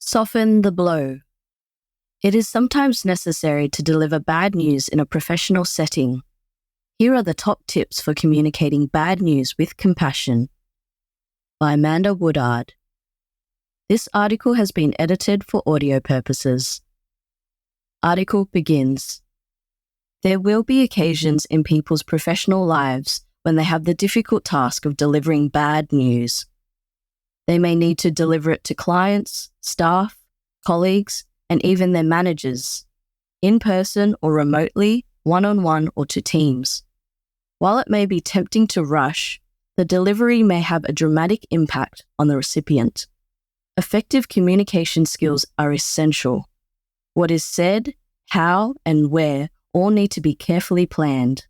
Soften the blow. It is sometimes necessary to deliver bad news in a professional setting. Here are the top tips for communicating bad news with compassion. By Amanda Woodard. This article has been edited for audio purposes. Article begins. There will be occasions in people's professional lives when they have the difficult task of delivering bad news. They may need to deliver it to clients, staff, colleagues, and even their managers, in person or remotely, one-on-one or to teams. While it may be tempting to rush, the delivery may have a dramatic impact on the recipient. Effective communication skills are essential. What is said, how, and where all need to be carefully planned.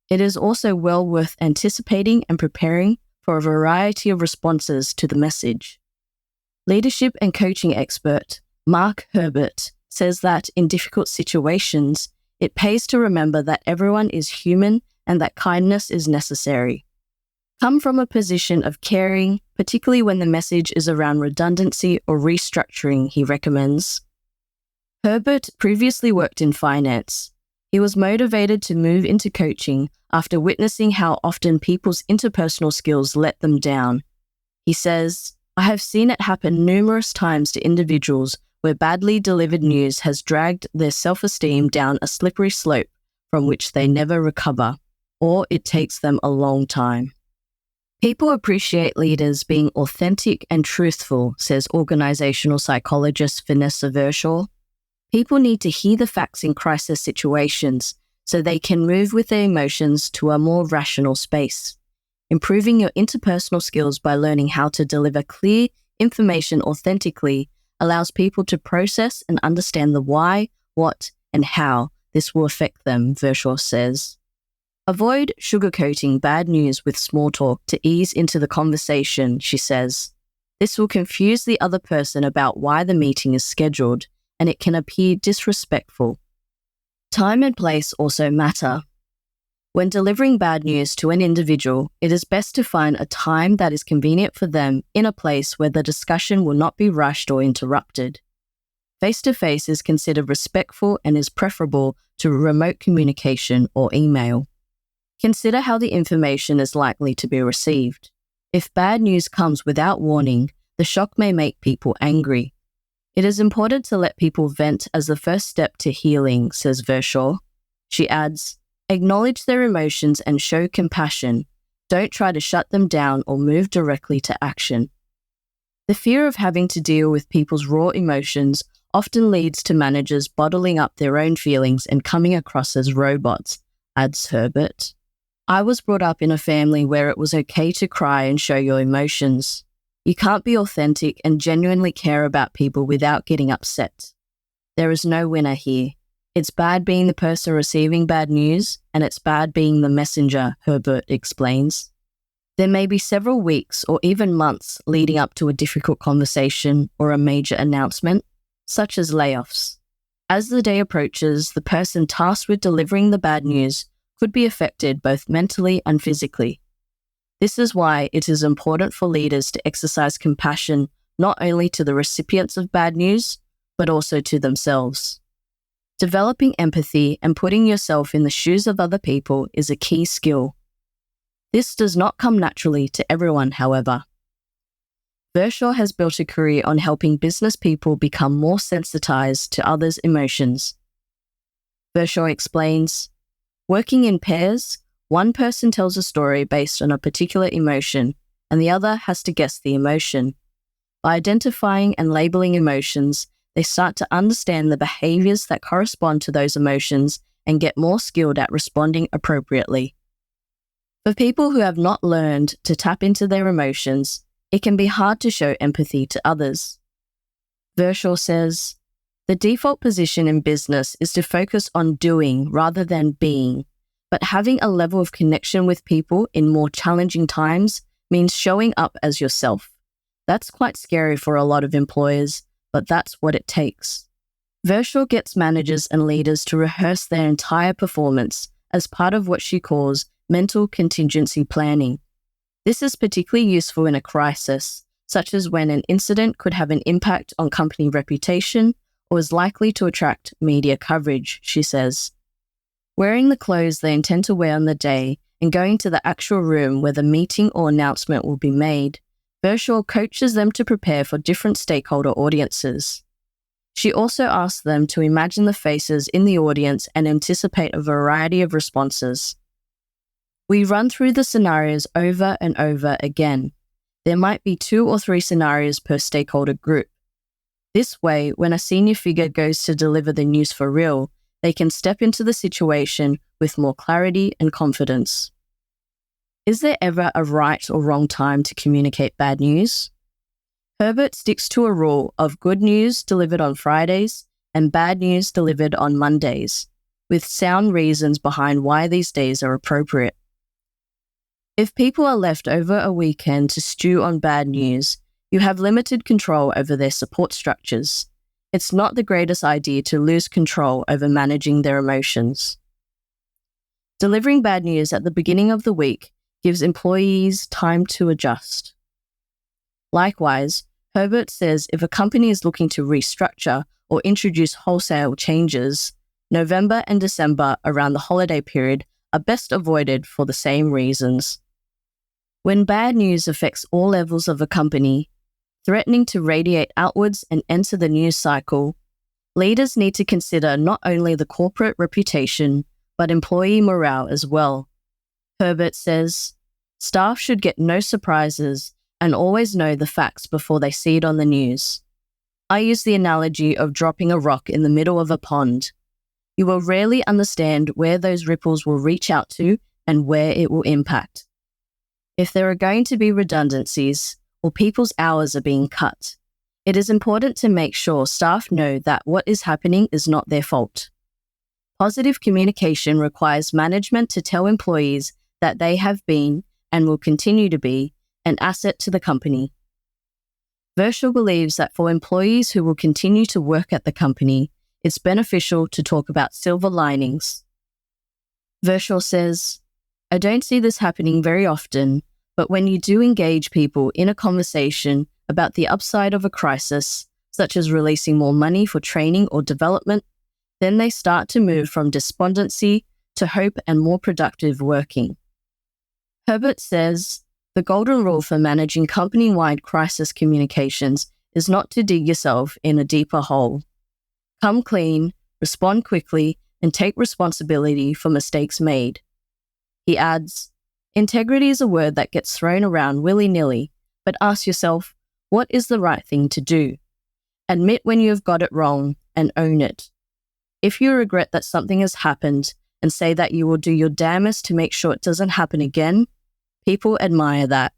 It is also well worth anticipating and preparing for a variety of responses to the message. Leadership and coaching expert Mark Herbert says that in difficult situations, it pays to remember that everyone is human and that kindness is necessary. Come from a position of caring, particularly when the message is around redundancy or restructuring, he recommends. Herbert previously worked in finance. He was motivated to move into coaching after witnessing how often people's interpersonal skills let them down. He says, "I have seen it happen numerous times to individuals where badly delivered news has dragged their self-esteem down a slippery slope from which they never recover, or it takes them a long time." People appreciate leaders being authentic and truthful, says organizational psychologist Vanessa Verschaw. People need to hear the facts in crisis situations so they can move with their emotions to a more rational space. Improving your interpersonal skills by learning how to deliver clear information authentically allows people to process and understand the why, what, and how this will affect them, Verschaw says. Avoid sugarcoating bad news with small talk to ease into the conversation, she says. This will confuse the other person about why the meeting is scheduled, and it can appear disrespectful. Time and place also matter. When delivering bad news to an individual, it is best to find a time that is convenient for them in a place where the discussion will not be rushed or interrupted. Face-to-face is considered respectful and is preferable to remote communication or email. Consider how the information is likely to be received. If bad news comes without warning, the shock may make people angry. It is important to let people vent as the first step to healing, says Verschaw. She adds, acknowledge their emotions and show compassion. Don't try to shut them down or move directly to action. The fear of having to deal with people's raw emotions often leads to managers bottling up their own feelings and coming across as robots, adds Herbert. I was brought up in a family where it was okay to cry and show your emotions. You can't be authentic and genuinely care about people without getting upset. There is no winner here. It's bad being the person receiving bad news, and it's bad being the messenger, Herbert explains. There may be several weeks or even months leading up to a difficult conversation or a major announcement, such as layoffs. As the day approaches, the person tasked with delivering the bad news could be affected both mentally and physically. This is why it is important for leaders to exercise compassion not only to the recipients of bad news, but also to themselves. Developing empathy and putting yourself in the shoes of other people is a key skill. This does not come naturally to everyone, however. Verschaw has built a career on helping business people become more sensitized to others' emotions. Verschaw explains, working in pairs, one person tells a story based on a particular emotion, and the other has to guess the emotion. By identifying and labeling emotions, they start to understand the behaviors that correspond to those emotions and get more skilled at responding appropriately. For people who have not learned to tap into their emotions, it can be hard to show empathy to others. Verschaw says, the default position in business is to focus on doing rather than being. But having a level of connection with people in more challenging times means showing up as yourself. That's quite scary for a lot of employers, but that's what it takes. Verschaw gets managers and leaders to rehearse their entire performance as part of what she calls mental contingency planning. This is particularly useful in a crisis, such as when an incident could have an impact on company reputation or is likely to attract media coverage, she says. Wearing the clothes they intend to wear on the day and going to the actual room where the meeting or announcement will be made, Verschoor coaches them to prepare for different stakeholder audiences. She also asks them to imagine the faces in the audience and anticipate a variety of responses. We run through the scenarios over and over again. There might be 2 or 3 scenarios per stakeholder group. This way, when a senior figure goes to deliver the news for real, they can step into the situation with more clarity and confidence. Is there ever a right or wrong time to communicate bad news? Herbert sticks to a rule of good news delivered on Fridays and bad news delivered on Mondays, with sound reasons behind why these days are appropriate. If people are left over a weekend to stew on bad news, you have limited control over their support structures. It's not the greatest idea to lose control over managing their emotions. Delivering bad news at the beginning of the week gives employees time to adjust. Likewise, Herbert says if a company is looking to restructure or introduce wholesale changes, November and December around the holiday period are best avoided for the same reasons. When bad news affects all levels of a company, threatening to radiate outwards and enter the news cycle, leaders need to consider not only the corporate reputation, but employee morale as well. Herbert says, staff should get no surprises and always know the facts before they see it on the news. I use the analogy of dropping a rock in the middle of a pond. You will rarely understand where those ripples will reach out to and where it will impact. If there are going to be redundancies or people's hours are being cut, it is important to make sure staff know that what is happening is not their fault. Positive communication requires management to tell employees that they have been and will continue to be an asset to the company. Verschoor believes that for employees who will continue to work at the company, it's beneficial to talk about silver linings. Verschoor says, I don't see this happening very often, but when you do engage people in a conversation about the upside of a crisis, such as releasing more money for training or development, then they start to move from despondency to hope and more productive working. Herbert says, the golden rule for managing company-wide crisis communications is not to dig yourself in a deeper hole. Come clean, respond quickly, and take responsibility for mistakes made. He adds, integrity is a word that gets thrown around willy-nilly, but ask yourself, what is the right thing to do? Admit when you have got it wrong and own it. If you regret that something has happened and say that you will do your damnedest to make sure it doesn't happen again, people admire that.